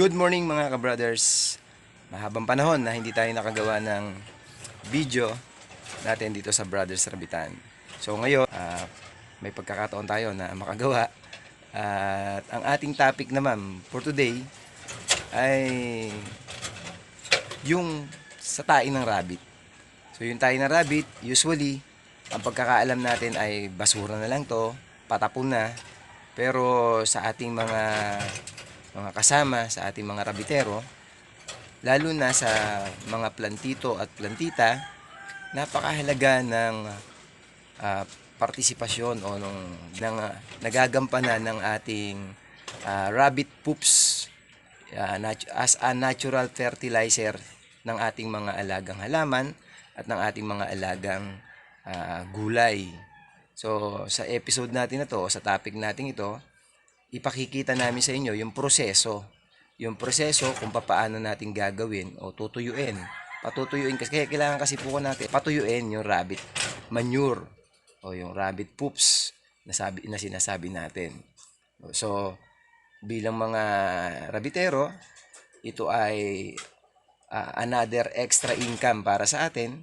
Good morning mga ka-brothers. Mahabang panahon na hindi tayo nakagawa ng video natin dito sa Brothers Rabitan. So ngayon, may pagkakataon tayo na makagawa. At ang ating topic naman for today ay yung sa tae ng rabbit. So yung tae ng rabbit, usually, ang pagkakaalam natin ay basura na lang to, patapon na. Pero sa ating mga kasama, sa ating mga rabitero, lalo na sa mga plantito at plantita, napakahalaga ng partisipasyon o ng nagagampanan ng ating rabbit poops as a natural fertilizer ng ating mga alagang halaman at ng ating mga alagang gulay. So sa episode natin na to, o sa topic natin ito, ipakikita namin sa inyo yung proseso. Yung proseso kung paano natin gagawin o tutuyuin. Patutuyuin kasi kaya kailangan kasi po natin patuyuin yung rabbit manure o yung rabbit poops na sinasabi natin. So bilang mga rabbitero, ito ay another extra income para sa atin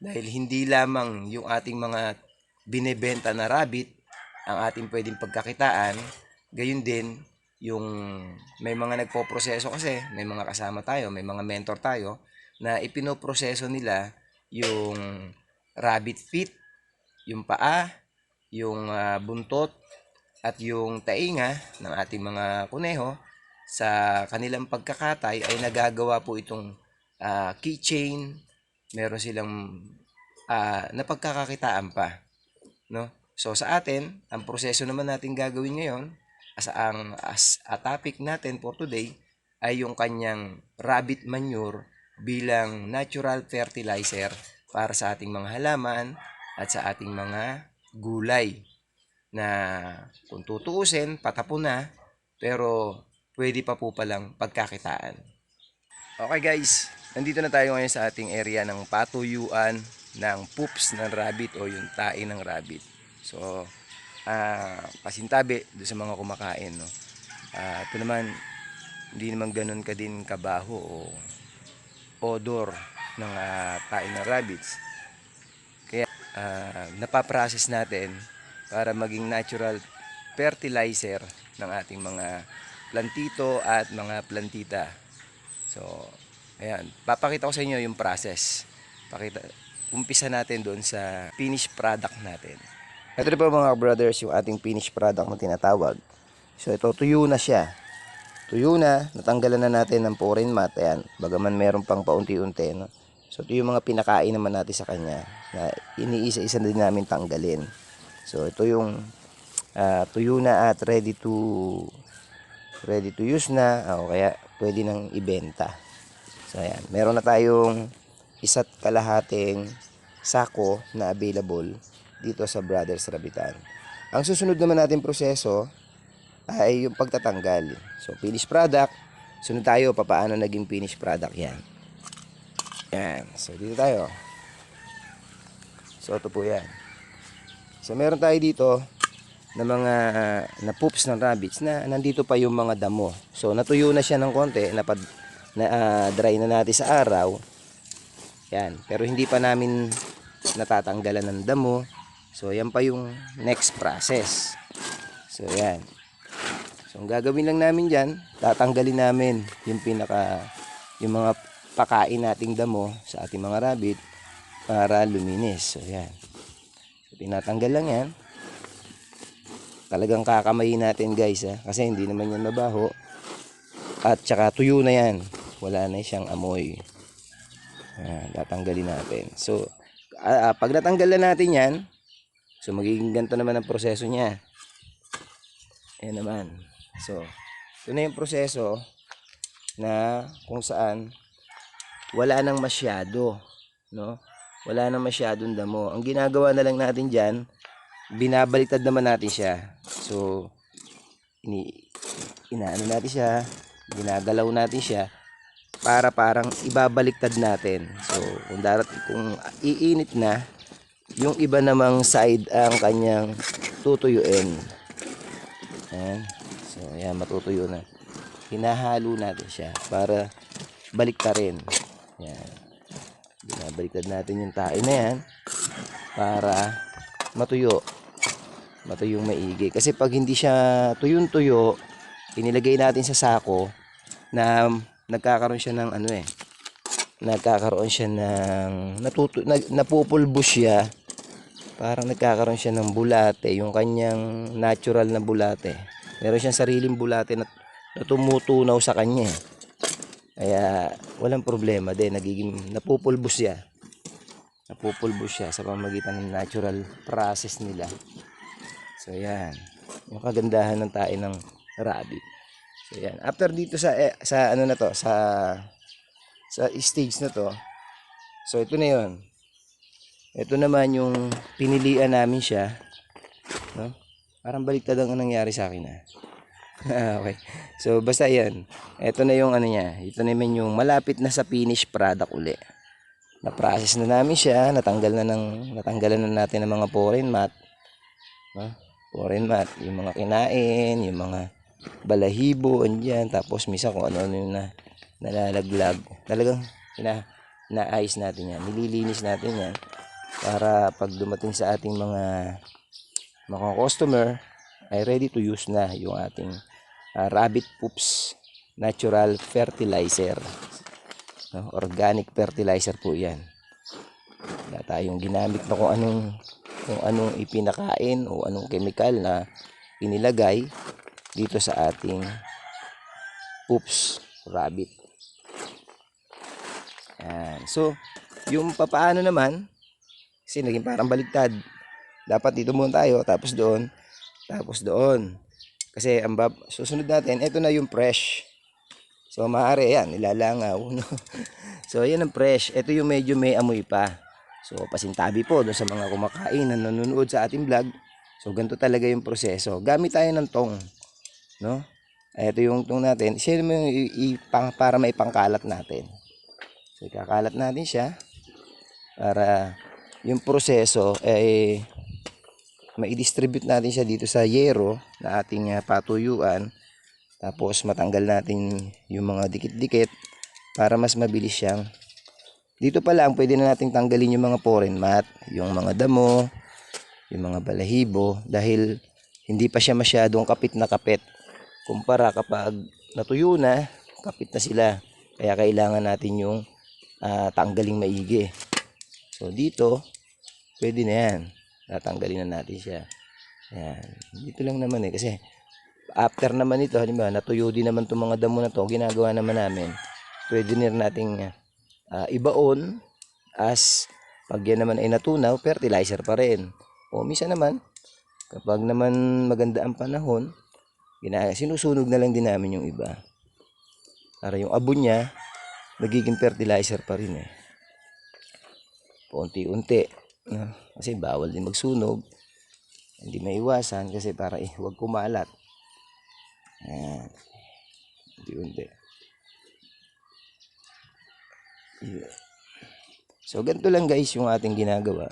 dahil hindi lamang yung ating mga binebenta na rabbit ang ating pwedeng pagkakitaan. Gayun din, yung may mga nagpo-proseso kasi, may mga kasama tayo, may mga mentor tayo, na ipinoproseso nila yung rabbit feet, yung paa, yung buntot, at yung tainga ng ating mga kuneho. Sa kanilang pagkakatay ay nagagawa po itong keychain, meron silang napagkakakitaan pa. No? So sa atin, ang proseso naman natin gagawin ngayon, as a topic natin for today ay yung kanyang rabbit manure bilang natural fertilizer para sa ating mga halaman at sa ating mga gulay na kung tutuusin, patapon na, pero pwede pa po palang pagkakitaan. Okay guys, nandito na tayo ngayon sa ating area ng patuyuan ng poops ng rabbit o yung tae ng rabbit. So, pasintabi doon sa mga kumakain, no. Ito naman hindi naman ganoon ka din kabaho o odor ng tae ng rabbits. Kaya napaprocess natin para maging natural fertilizer ng ating mga plantito at mga plantita. So, ayan, papakita ko sa inyo yung process. Umpisa natin doon sa finished product natin. Ito na po mga brothers, yung ating finished product na tinatawag. So ito, tuyo na siya. Tuyo na, natanggalan na natin ng foreign mat. Ayan, bagaman meron pang paunti-unti. No? So ito yung mga pinakain naman natin sa kanya na iniisa-isa din namin tanggalin. So ito yung tuyo na at ready to use na. O kaya pwede nang ibenta. So ayan, meron na tayong isa't kalahating sako na available dito sa Brothers Rabitan. Ang susunod naman natin proseso ay yung pagtatanggal. So finished product, sunod tayo paano naging finished product yan. Yan. So dito tayo. So ito po yan. So meron tayo dito na mga na poops ng rabbits na nandito pa yung mga damo. So natuyo na siya ng konti, dry na natin sa araw. Yan, pero hindi pa namin natatanggalan ng damo. So yan pa yung next process. So yan. So ang gagawin lang namin diyan, tatanggalin namin yung mga pakain nating damo sa ating mga rabbit para luminis. So yan. So tinatanggal lang yan. Talagang kakamayin natin guys, kasi hindi naman yan mabaho. At saka tuyo na yan. Wala na siyang amoy. Yan, tatanggalin natin. So pag natanggal na natin yan, so magiging ganito naman ang proseso niya. Ayan naman. So ito na yung proseso na kung saan wala nang masyado, no? Wala nang masyadong damo. Ang ginagawa na lang natin diyan, binabaliktad naman natin siya. So inaano natin siya, ginagalaw natin siya para parang ibabaliktad natin. So kung iinit na, yung iba namang side ang kanyang tutuyuin. Ayan. So ayan, matutuyo na. hinahalo natin siya para baliktarin. Yan. Binabaliktad natin yung tae na yan para matuyo. Matuyong maigi. Kasi pag hindi siya tuyong-tuyo, inilagay natin sa sako na nagkakaroon siya ng nagkakaroon siya ng napupulbos siya. Parang nagkakaroon siya ng bulate, yung kanyang natural na bulate. Meron siyang sariling bulate na tumutunaw sa kanya. Kaya walang problema din, nagiging napupulbos siya. Napupulbos siya sa pamamagitan ng natural process nila. So yan, yung kagandahan ng tae ng rabbit. So yan, after dito sa ano na to, sa stage na to. So ito na 'yon. Ito naman yung pinilian namin siya, no? Parang baliktad ang nangyari sa akin okay. So basta 'yan. Ito na yung ano niya. Ito naman yung malapit na sa finished product uli. Na-process na namin siya, natanggalan na natin ng mga foreign mat, no? Foreign mat, yung mga kinain, yung mga balahibo andiyan, tapos misa kung ano yung nalalaglag. Talagang naayos natin 'yan. Nililinis natin 'yan para pag dumating sa ating mga customer ay ready to use na yung ating rabbit poops natural fertilizer, no? Organic fertilizer po yan. Wala tayong ginamit na kung anong ipinakain o anong chemical na inilagay dito sa ating poops rabbit. Yan. So yung papaano naman, kasi naging parang baligtad. Dapat dito muna tayo, tapos doon, tapos doon. Kasi ang susunod natin, ito na yung fresh. So maaari yan, nilalangaw. No? So yan ang fresh. Ito yung medyo may amoy pa. So pasintabi po doon sa mga kumakain na nanonood sa ating vlog. So ganito talaga yung proseso. Gamit tayo ng tong. No? Ito yung tong natin. Siya yung para maipangkalat natin. So ikakalat natin siya para yung proseso ay mai-distribute natin siya dito sa yero na ating patuyuan, tapos matanggal natin yung mga dikit-dikit para mas mabilis siyang, dito pa lang pwede na nating tanggalin yung mga foreign mat, yung mga damo, yung mga balahibo, dahil hindi pa siya masyadong kapit na kapit kumpara kapag natuyo na, kapit na sila. Kaya kailangan natin yung tanggaling maigi. So dito pwede na yan, tatanggalin na natin siya. Yan. Dito lang naman kasi after naman ito, halimbawa natuyo din naman itong mga damo na to, ginagawa naman namin, pwede na nating ibaon as pag yan naman ay natunaw, fertilizer pa rin. O minsan naman kapag naman maganda ang panahon, sinusunog na lang din namin yung iba para yung abon niya nagiging fertilizer pa rin paunti-unti. Kasi bawal din magsunog, hindi maiwasan kasi para huwag kumalat. Ayan, unti-unti. So ganito lang guys yung ating ginagawa,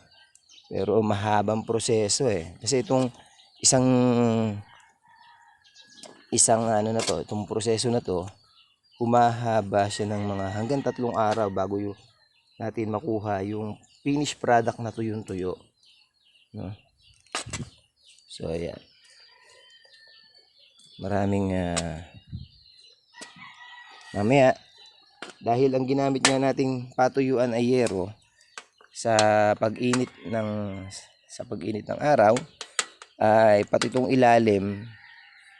pero mahabang proseso kasi itong isang ano na to, itong proseso na to, humahaba siya ng mga hanggang 3 araw bago natin makuha yung finished product na tuyong-tuyo, no? So ayan, maraming mamaya, dahil ang ginamit nga nating patuyuan ay yero, sa pag-init ng araw ay pati itong ilalim,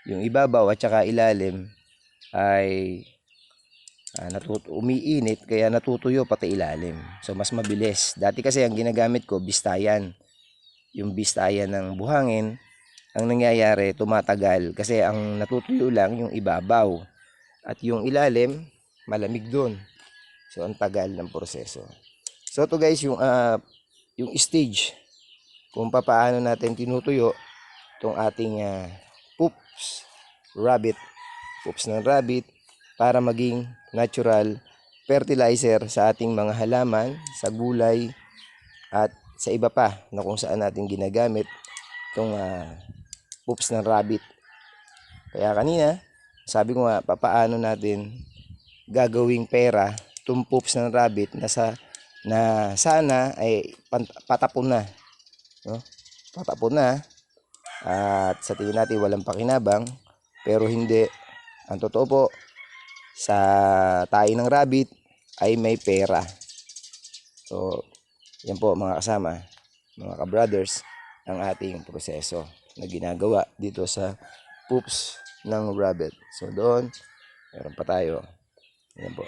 yung ibabaw at saka ilalim ay umiinit, kaya natutuyo pati ilalim. So mas mabilis. Dati kasi ang ginagamit ko bistayan, yung bistayan ng buhangin. Ang nangyayari, tumatagal kasi ang natutuyo lang yung ibabaw at yung ilalim malamig doon. So ang tagal ng proseso. So to guys yung stage kung paano natin tinutuyo itong ating poops ng rabbit para maging natural fertilizer sa ating mga halaman, sa gulay at sa iba pa na kung saan natin ginagamit itong poops ng rabbit. Kaya kanina sabi ko nga, papaano natin gagawing pera itong poops ng rabbit na sana ay patapon na, no? Patapon na, at sa tingin natin walang pakinabang, pero hindi. Ang totoo po, sa tayo ng rabbit ay may pera. So, yan po mga kasama, mga ka-brothers, ang ating proseso na ginagawa dito sa poops ng rabbit. So, doon, meron pa tayo. Yan po.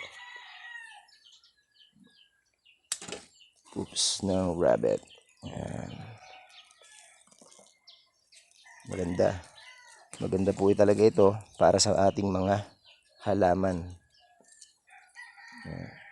Poops ng rabbit. Yan. Maganda. Maganda po talaga ito para sa ating mga halaman. Yan.